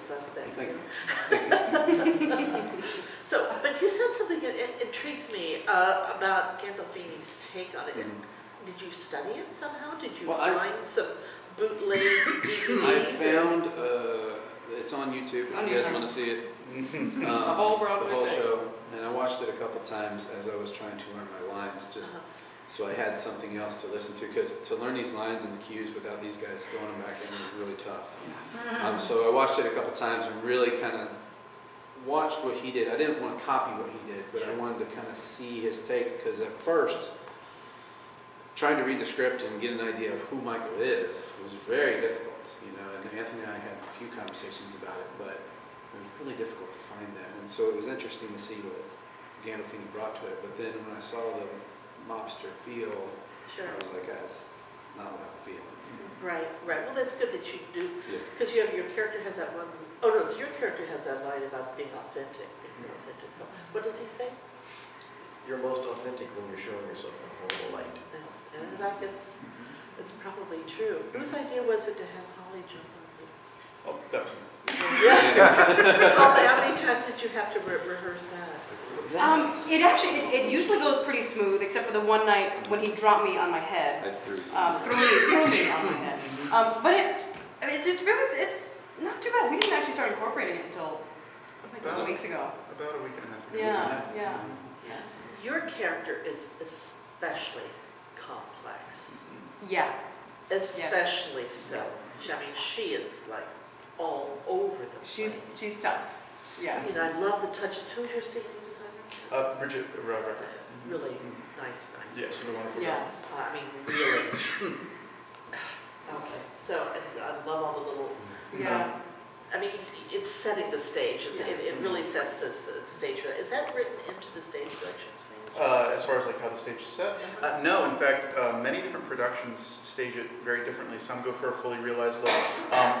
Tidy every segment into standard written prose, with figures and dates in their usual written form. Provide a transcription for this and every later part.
suspects. Thank you. So, but you said something that intrigues me about Gandolfini's take on it. Did you study it somehow? Did you find some bootleg DVDs? I found, it's on YouTube if you guys want to see it. The whole show. And I watched it a couple times as I was trying to learn my lines, just so I had something else to listen to, because to learn these lines and the cues without these guys throwing them back in was really tough. So I watched it a couple times and really kind of watched what he did. I didn't want to copy what he did, but I wanted to kind of see his take, because at first, trying to read the script and get an idea of who Michael is was very difficult, you know, and Anthony and I had a few conversations about it, but it was really difficult to find that. And so it was interesting to see what Gandolfini brought to it, but then when I saw the mobster feel, I was like, that's not what I'm feeling. Right, right. Well, that's good that you do, because your character has that one, oh no, it's your character has that line about being authentic. So what does he say? You're most authentic when you're showing yourself in a horrible light. And I guess it's probably true. Whose idea was it to have Holly jump on you? Oh, that was me. Holly, how many times did you have to rehearse that? It usually goes pretty smooth, except for the one night when he dropped me on my head. I threw me on my head. But it's not too bad. We didn't actually start incorporating it until a couple weeks ago. About a week and a half ago. Yeah. Your character is especially complex. Yeah. Especially so. I mean, she is like all over the place. She's tough. Yeah. I mean, I love the touch. Who's your scenery designer? Bridget Rucker. Really nice. Yeah, she's a wonderful girl. I mean, really. Okay, so I love all the little. I mean, it's setting the stage. It really sets the stage for that. Is that written into the stage directions? As far as like how the stage is set? No, in fact, many different productions stage it very differently. Some go for a fully realized look.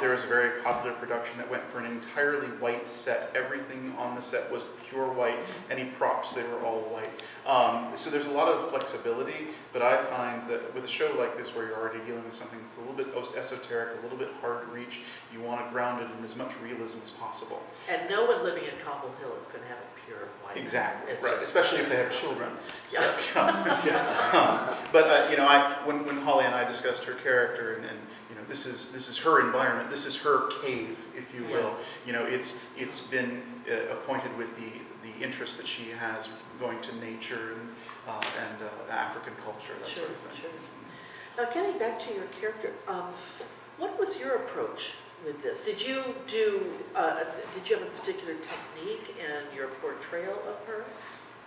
There was a very popular production that went for an entirely white set. Everything on the set was pure white. Any props, they were all white. So there's a lot of flexibility, but I find that with a show like this where you're already dealing with something that's a little bit esoteric, a little bit hard to reach, you want to ground it in as much realism as possible. And no one living in Cobble Hill is going to have a pure white. Exactly, right. Especially if they have children. So, but you know, when Holly and I discussed her character, and you know, this is her environment, this is her cave, if you will. You know, it's been appointed with the interest that she has going to nature and African culture, that sort of thing. Now, getting back to your character, what was your approach with this? Did you have a particular technique in your portrayal of her?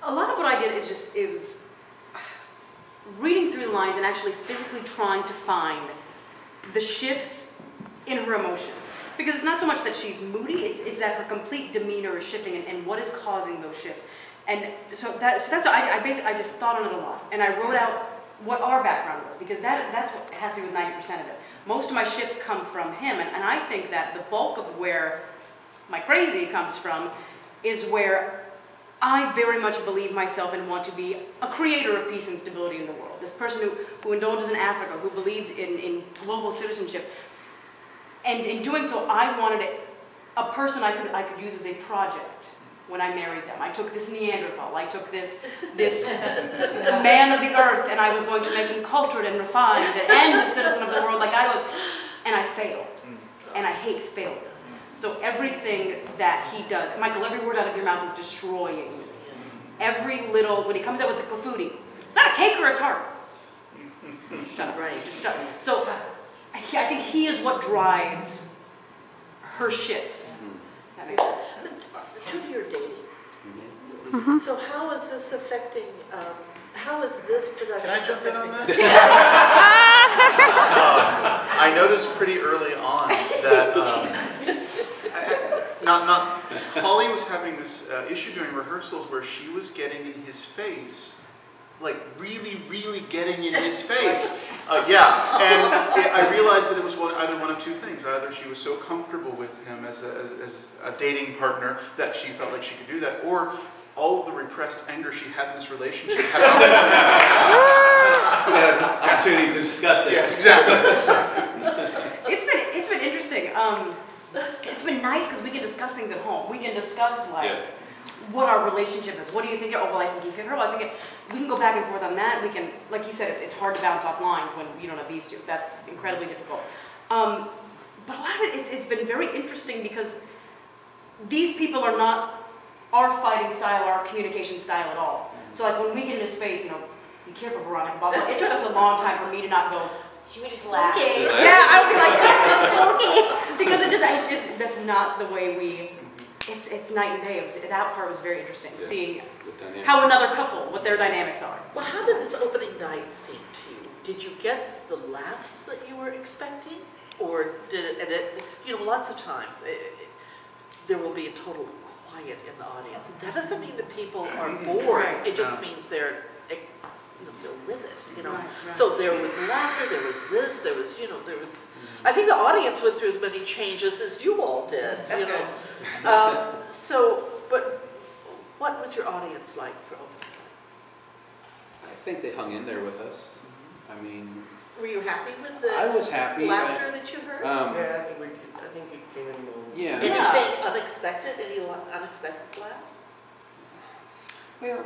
A lot of what I did is it was reading through the lines and actually physically trying to find the shifts in her emotions. Because it's not so much that she's moody, it's that her complete demeanor is shifting and what is causing those shifts. And so that's what I just thought on it a lot. And I wrote out what our background was, because that's what has to do with 90% of it. Most of my shifts come from him, and I think that the bulk of where my crazy comes from is where I very much believe myself and want to be a creator of peace and stability in the world. This person who indulges in Africa, who believes in global citizenship. And in doing so, I wanted a person I could use as a project when I married them. I took this Neanderthal, I took this man of the earth, and I was going to make him cultured and refined and a citizen of the world like I was, and I failed. And I hate failure. So everything that he does, Michael, every word out of your mouth is destroying you. Every little, when he comes out with the klafouti, it's not a cake or a tart. Shut up, right? Just shut up. So I think he is what drives her shifts. That makes sense. To your dating. So how is this affecting, how is this production Can I jump in on affecting? that? I noticed pretty early on that Holly was having this issue during rehearsals where she was getting in his face, like really getting in his face. And I realized that it was either one of two things. Either she was so comfortable with him as a dating partner that she felt like she could do that, or all of the repressed anger she had in this relationship had an opportunity to discuss it. Yes, exactly. It's been interesting. it's been nice because we can discuss things at home. We can discuss like Yeah. what our relationship is. What do you think? Oh, well, I think you hit her. Well, I think we can go back and forth on that. We can, like you said, it's hard to bounce off lines when you don't have these two. That's incredibly difficult. But a lot of it's been very interesting because these people are not our fighting style, our communication style at all. So like when we get into space, you know, be careful, Veronica, blah, blah. It took us a long time for me to not go, She would just laugh. okay. Yeah, I would be like, yes, okay. Because that's not the way we, it's night and day. That part was very interesting, Yeah. seeing The dynamic. how another couple, what their dynamics are. Well, how did this opening night seem to you? Did you get the laughs that you were expecting? Or did it, and it, you know, lots of times there will be a total quiet in the audience. That doesn't mean that people are bored. Right. It just means they're, you know, they're with it, you know. Right, right. So there was laughter, there was this, there was, you know, there was, I think the audience went through as many changes as you all did, That's you know. So, but what was your audience like for opening night? I think they hung in there with us. I mean, Were you happy with the I was happy. laughter that you heard? Yeah, I think it came in a little. Yeah. Anything unexpected? Any unexpected laughs? Well,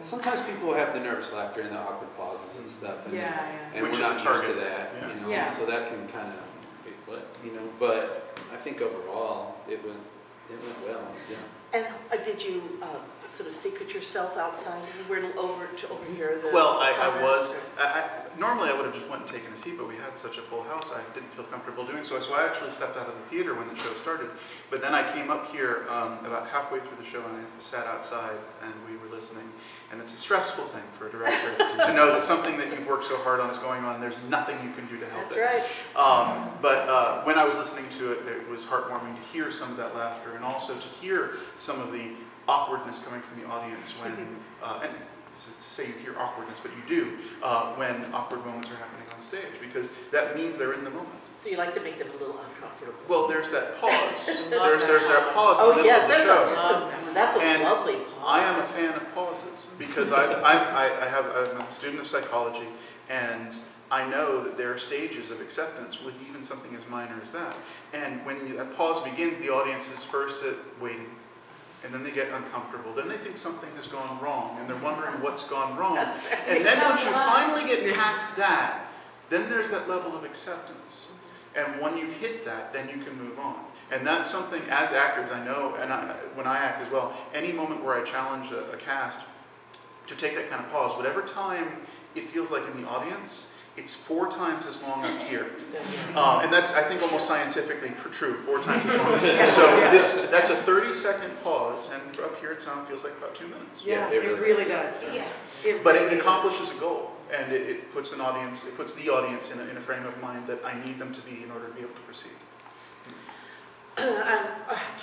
sometimes people have the nervous laughter and the awkward pauses and stuff. And, Yeah. and Which we're is not a used target. to that, Yeah. you know. Yeah. So that can kind of, what, you know. But I think overall it went well. Yeah. And did you sort of secret yourself outside anywhere over to overhear the Well, I comments, was, or- normally I would have just went and taken a seat, but we had such a full house, I didn't feel comfortable doing so. So I actually stepped out of the theater when the show started. But then I came up here about halfway through the show and I sat outside and we were listening. And it's a stressful thing for a director to know that something that you've worked so hard on is going on and there's nothing you can do to help That's it. right. But when I was listening to it, it was heartwarming to hear some of that laughter and also to hear some of the awkwardness coming from the audience when, and to say you hear awkwardness, but you do, when awkward moments are happening on stage, because that means they're in the moment. So you like to make them a little uncomfortable. Well, there's that pause. there's that pause in the Oh middle yes, of the there's show. that's a And lovely pause. I am a fan of pauses because I'm a student of psychology, and I know that there are stages of acceptance with even something as minor as that. And when that pause begins, the audience is first waiting, and then they get uncomfortable. Then they think something has gone wrong, and they're wondering what's gone wrong. That's right. And then once you finally get past that, then there's that level of acceptance. And when you hit that, then you can move on. And that's something, as actors, I know, and when I act as well, any moment where I challenge a cast to take that kind of pause, whatever time it feels like in the audience, it's 4 times as long up here. And that's, I think, almost scientifically true, 4 times as long. So that's a 30-second pause, and up here it feels like about 2 minutes. Yeah, Yeah, it really does. Yeah. But it accomplishes a goal, and it puts an audience, it puts the audience in a frame of mind that I need them to be in order to be able to proceed. Do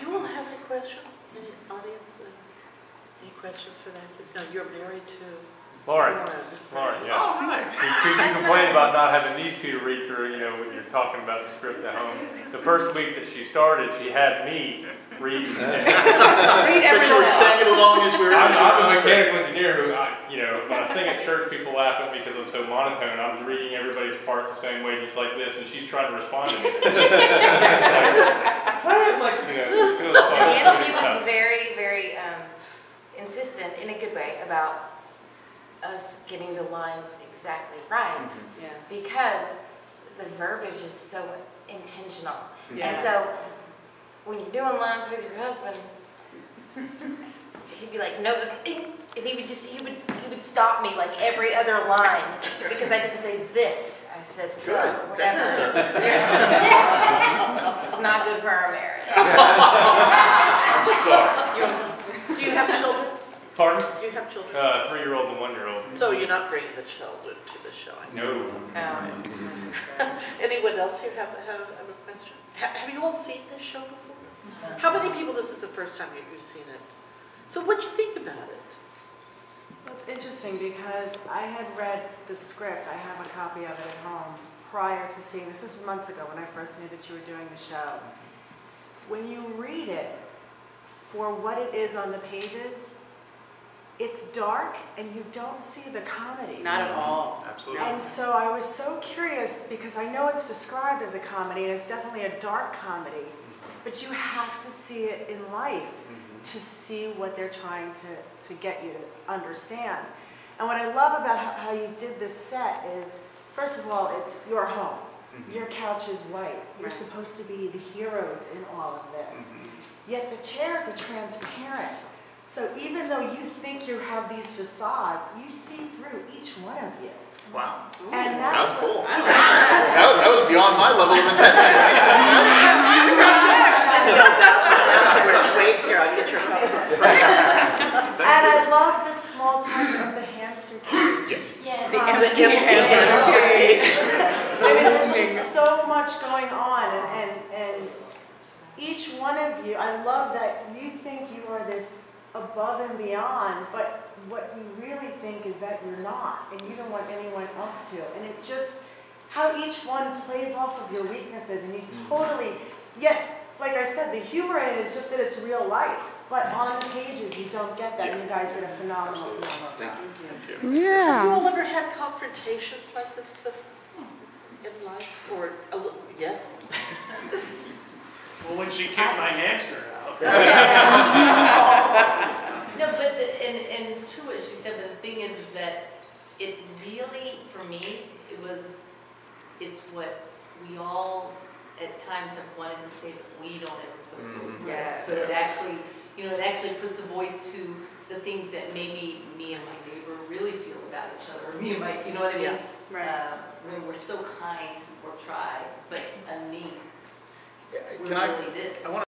you all have any questions? Any audience? Any questions for that? Because now you're married to Lauren, yes. All right. You complain about not having these two to read through, you know, when you're talking about the script at home. The first week that she started, she had me read. Read But you everyone were else. singing along as we were. I'm a mechanical engineer who, you know, when I sing at church, people laugh at me because I'm so monotone. I'm reading everybody's part the same way, just like this, and she's trying to respond to me. like, you know, it was fun. And he was very, very insistent, in a good way, about us getting the lines exactly right, Yeah. because the verbiage is so intentional. Yes. And so when you're doing lines with your husband, he'd be like, no, this, and he would stop me like every other line because I didn't say this. I said Good. whatever. It's not good for our marriage. I'm sorry. Do you have children? Pardon? Do you have children? 3-year-old and 1-year-old. So you're not bringing the children to the show? I No. guess. Anyone else here have a question? Have you all seen this show before? How many people, this is the first time you've seen it? So what'd you think about it? Well, it's interesting because I had read the script, I have a copy of it at home, prior to seeing, this is months ago when I first knew that you were doing the show. When you read it, for what it is on the pages, it's dark and you don't see the comedy. Not at all. Absolutely. And so I was so curious because I know it's described as a comedy and it's definitely a dark comedy. but you have to see it in life to see what they're trying to get you to understand. And what I love about how you did this set is, first of all, it's your home. Your couch is white. You're supposed to be the heroes in all of this. Yet the chairs are transparent. So even though you think you have these facades, you see through each one of you. Wow. And That was that's cool. That was beyond my level of attention. Afterwards, wait here, I'll get your phone. And I love the small touch of the hamster cage. Yes. I mean, there's just so much going on, and each one of you, I love that you think you are this above and beyond, but what you really think is that you're not, and you don't want anyone else to. And it just, how each one plays off of your weaknesses, and you totally, yet, like I said, the humor in it is just that it's real life. But on the pages, you don't get that, and you guys did a phenomenal job. Thank you. Have you all ever had confrontations like this before in life? Or, yes? Well, when she kicked my hamster out. No, but, and it's true what she said, but the thing is that it really, for me, it's what we all at times have wanted to say, but we don't ever put a voice to it. Yes. So it actually, it actually puts a voice to the things that maybe me and my neighbor really feel about each other, or me and my, you know what I mean? Yes, right. When we're so kind or try, but a need, Can really this. I want